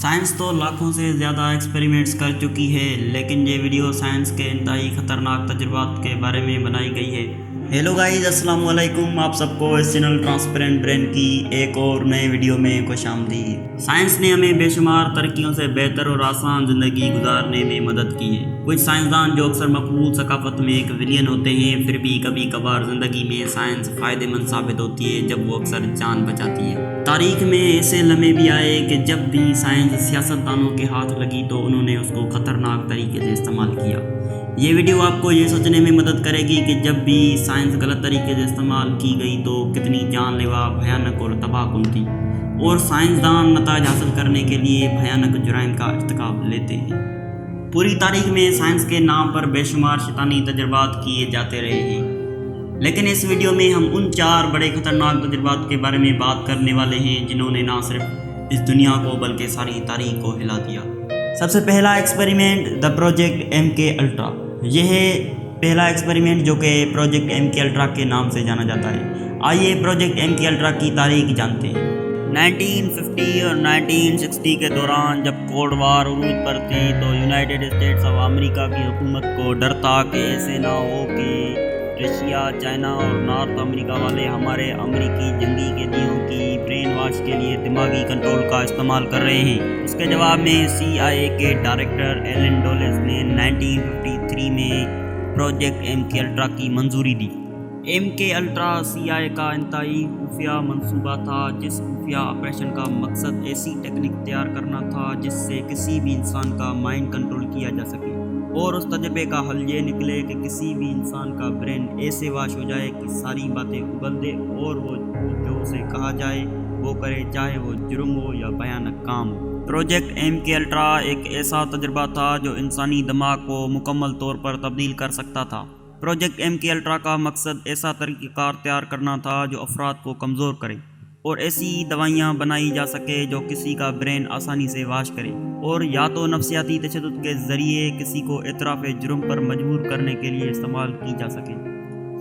Science تو لاکھوں سے زیادہ ایکسپیریمنٹس کر چکی ہے، لیکن یہ ویڈیو سائنس کے انتہائی خطرناک تجربات کے بارے میں بنائی گئی ہے۔ ہیلو گائز، السلام علیکم، آپ سب کو اس چینل ٹرانسپیرنٹ برین کی ایک اور نئے ویڈیو میں خوش آمدید۔ سائنس نے ہمیں بے شمار ترقیوں سے بہتر اور آسان زندگی گزارنے میں مدد کی ہے۔ کچھ سائنسدان جو اکثر مقبول ثقافت میں ایک ویلین ہوتے ہیں، پھر بھی کبھی کبھار زندگی میں سائنس فائدہ مند ثابت ہوتی ہے جب وہ اکثر جان بچاتی ہے۔ تاریخ میں ایسے لمحے بھی آئے کہ جب بھی سائنس سیاستدانوں کے ہاتھ لگی تو انہوں نے اس کو خطرناک طریقے سے استعمال کیا۔ یہ ویڈیو آپ کو یہ سوچنے میں مدد کرے گی کہ جب بھی سائنس غلط طریقے سے استعمال کی گئی تو کتنی جان لیوا، بھیانک اور تباہ کن تھی، اور سائنسدان نتائج حاصل کرنے کے لیے بھیانک جرائم کا ارتکاب لیتے ہیں۔ پوری تاریخ میں سائنس کے نام پر بے شمار شیطانی تجربات کیے جاتے رہے ہیں، لیکن اس ویڈیو میں ہم ان 4 بڑے خطرناک تجربات کے بارے میں بات کرنے والے ہیں جنہوں نے نہ صرف اس دنیا کو بلکہ ساری تاریخ کو ہلا دیا۔ سب سے پہلا experiment, the project MK ultra. یہ ہے پہلا ایکسپیریمنٹ جو کہ پروجیکٹ MK الٹرا کے نام سے جانا جاتا ہے۔ آئیے پروجیکٹ MK الٹرا کی تاریخ جانتے ہیں۔ 1950 اور 1960 کے دوران جب کولڈ وار عروج پر تھی تو یونائٹڈ اسٹیٹس آف امریکہ کی حکومت کو ڈر تھا کہ ایسے نہ ہو کہ رشیا، چائنا اور نارتھ امریکہ والے ہمارے امریکی جنگی قیدیوں کی برین واش کے لیے دماغی کنٹرول کا استعمال کر رہے ہیں۔ اس کے جواب میں CIA کے ڈائریکٹر ایلن ڈولس نے 1953 میں پروجیکٹ MK الٹرا کی منظوری دی۔ MK الٹرا CIA کا انتہائی خفیہ منصوبہ تھا، جس خفیہ آپریشن کا مقصد ایسی ٹیکنیک تیار کرنا تھا جس سے کسی بھی انسان کا مائنڈ کنٹرول کیا جا سکے، اور اس تجربے کا حل یہ نکلے کہ کسی بھی انسان کا برین ایسے واش ہو جائے کہ ساری باتیں اگل دے اور وہ جو اسے کہا جائے وہ کرے، چاہے وہ جرم ہو یا بھیانک کام ہو۔ پروجیکٹ MK الٹرا ایک ایسا تجربہ تھا جو انسانی دماغ کو مکمل طور پر تبدیل کر سکتا تھا۔ پروجیکٹ MK الٹرا کا مقصد ایسا طریقہ کار تیار کرنا تھا جو افراد کو کمزور کرے، اور ایسی دوائیاں بنائی جا سکے جو کسی کا برین آسانی سے واش کرے، اور یا تو نفسیاتی تشدد کے ذریعے کسی کو اعتراف جرم پر مجبور کرنے کے لیے استعمال کی جا سکے۔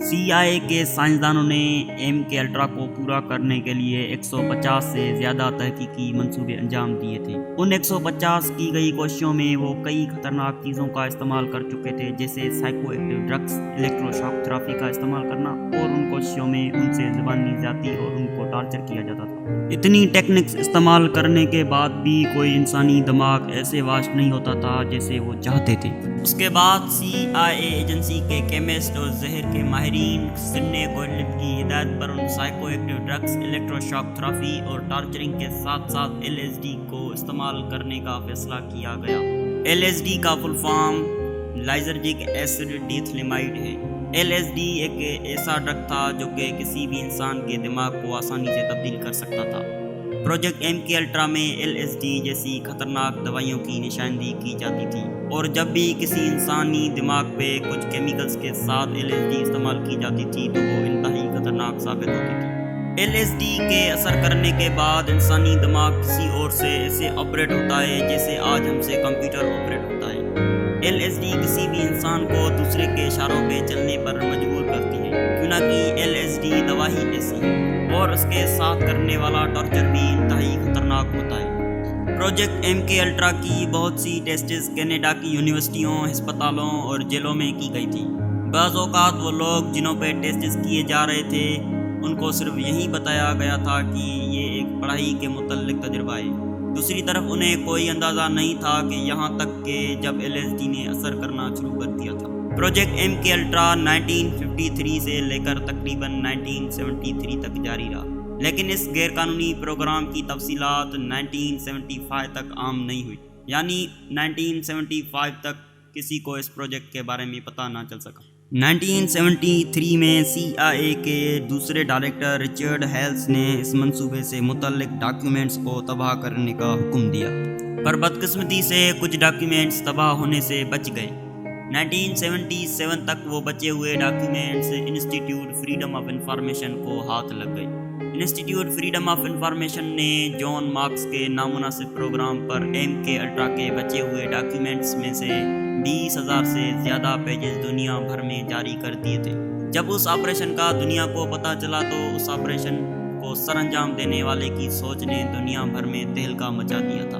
CIA کے سائنسدانوں نے MK الٹرا کو پورا کرنے کے لیے 150 سے زیادہ تحقیقی منصوبے انجام دیے تھے۔ ان 150 کی گئی کوششوں میں وہ کئی خطرناک چیزوں کا استعمال کر چکے تھے، جیسے سائیکو ایکٹیو ڈرگس، الیکٹرو شاک تھراپی کا استعمال کرنا، اور ان کوششوں میں ان سے زبانی زیادتی اور ان کو ٹارچر کیا جاتا تھا۔ اتنی ٹیکنکس استعمال کرنے کے بعد بھی کوئی انسانی دماغ ایسے واش نہیں ہوتا تھا جیسے وہ چاہتے تھے۔ اس کے بعد CIA ایجنسی کے کیمسٹ اور زہر کے ماہرین سننے گوڈلپ کی ہدایت پر ان سائیکو ایکٹیو ڈرگس، الیکٹرو شاک تھراپی اور ٹارچرنگ کے ساتھ ساتھ LSD کو استعمال کرنے کا فیصلہ کیا گیا۔ LSD کا فل فارم لائزرجک ایسڈ ڈیتھلیمائڈ ہے۔ LSD ایک ایسا ڈرگ تھا جو کہ کسی بھی انسان کے دماغ کو آسانی سے تبدیل کر سکتا تھا۔ پروجیکٹ MK الٹرا میں LSD جیسی خطرناک دوائیوں کی نشاندہی کی جاتی تھی، اور جب بھی کسی انسانی دماغ پہ کچھ کیمیکلز کے ساتھ LSD استعمال کی جاتی تھی تو وہ انتہائی خطرناک ثابت ہوتی تھی۔ LSD کے اثر کرنے کے بعد انسانی دماغ کسی اور سے ایسے آپریٹ ہوتا ہے جیسے آج ہم سے کمپیوٹر آپریٹ ہوتا ہے۔ LSD کسی بھی انسان کو دوسرے کے اشاروں پہ چلنے پر مجبور کرتی ہے، کیونکہ LSD دوا ہی ایسی ہے، اور اس کے ساتھ کرنے والا ٹارچر بھی انتہائی خطرناک ہوتا ہے۔ پروجیکٹ MK الٹرا کی بہت سی ٹیسٹس کینیڈا کی یونیورسٹیوں، ہسپتالوں اور جیلوں میں کی گئی تھی۔ بعض اوقات وہ لوگ جنہوں پہ ٹیسٹس کیے جا رہے تھے ان کو صرف یہی بتایا گیا تھا کہ یہ ایک پڑھائی کے متعلق تجربہ ہے، دوسری طرف انہیں کوئی اندازہ نہیں تھا کہ یہاں تک کہ جب LSD نے اثر کرنا شروع کر دیا تھا۔ پروجیکٹ MK الٹرا 1953 سے لے کر تقریباً 1973 تک جاری رہا، لیکن اس غیر قانونی پروگرام کی تفصیلات 1975 تک عام نہیں ہوئی، یعنی 1975 تک کسی کو اس پروجیکٹ کے بارے میں پتہ نہ چل سکا۔ 1973 میں CIA کے دوسرے ڈائریکٹر رچرڈ ہیلس نے اس منصوبے سے متعلق ڈاکیومنٹس کو تباہ کرنے کا حکم دیا، پر بدقسمتی سے کچھ ڈاکیومنٹس تباہ ہونے سے بچ گئے۔ 1977 تک وہ بچے ہوئے documents institute freedom of information کو ہاتھ لگ گئے۔ انسٹیٹیوٹ فریڈم آف انفارمیشن نے جان مارکس کے نامناسب پروگرام پر MK الٹرا کے بچے ہوئے ڈاکیومنٹس میں سے 20,000 سے زیادہ پیجز دنیا بھر میں جاری کر دیے تھے۔ جب اس آپریشن کا دنیا کو پتہ چلا تو اس آپریشن کو سر انجام دینے والے کی سوچ نے دنیا بھر میں تہلکہ مچا دیا تھا۔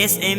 SM